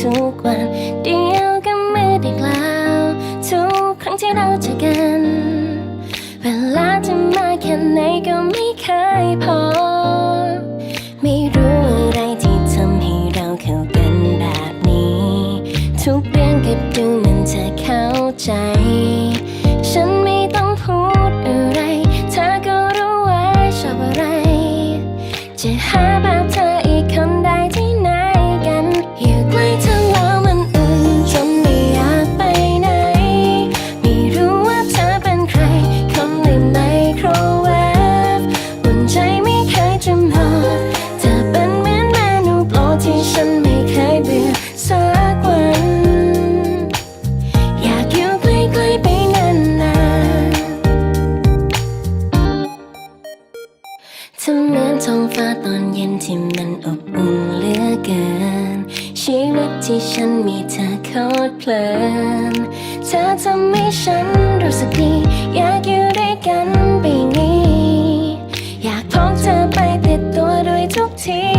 ทุกวันเดียวกับมือได้กล่าวทุกครั้งที่เราเจอกันเวลาจะมาแค่ไหนก็ไม่เคยพอไม่รู้อะไรที่ทำให้เราเข้ากันแบบนี้ทุกเรื่องก็ดูเหมือนเธอเข้าใจฉันไม่ต้องพูดอะไรเธอก็รู้ว่าชอบอะไรจะหาแบบเธออีกคนได้ที่ไหนกันอยู่ใกล้เธอแล้วมันอุ่นจนไม่อยากไปไหนไม่รู้ว่าเธอเป็นใครคำในไมโครเวฟอุ่นใจไม่เคยจะหมดเธอเป็นเหมือนเมนูโปรดที่ฉันไม่เคยเบื่อสักวันอยากอยู่ใกล้ๆไปนานๆเธอเหมือนท้องฟ้าตอนเย็นที่มันอบอุ่นเหลือเกินชีวิตที่ฉันมีเธอโคตรเพลินเธอทำให้ฉันรู้สึกดีอยากอยู่ด้วยกันไปนี้อยากพกเธอไปติดตัวด้วยทุกที